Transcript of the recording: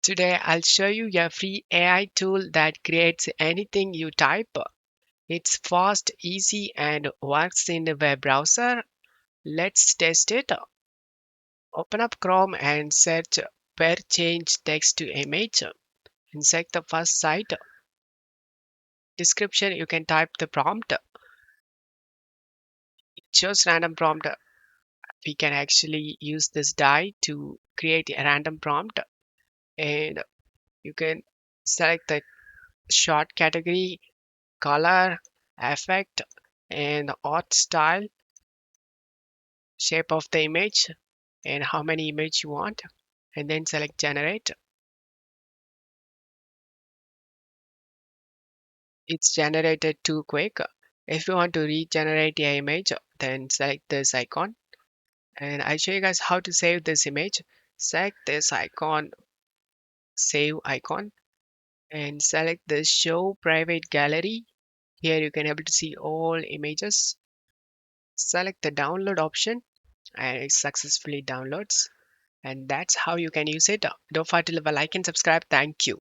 Today, I'll show you a free AI tool that creates anything you type. It's fast, easy, and works in the web browser. Let's test it. Open up Chrome and search where change text to image and select the first site. Description, you can type the prompt. It shows random prompt. We can actually use this die to create a random prompt, and you can select the short category, color, effect, and art style, shape of the image, and how many image you want, and then select generate. It's generated too quick. If you want to regenerate your image, then select this icon, and I'll show you guys how to save this image. Select this icon, save icon, and select the show private gallery. Here you can able to see all images. Select the download option, and it successfully downloads. And that's how you can use it. Don't forget to leave a like and subscribe. Thank you.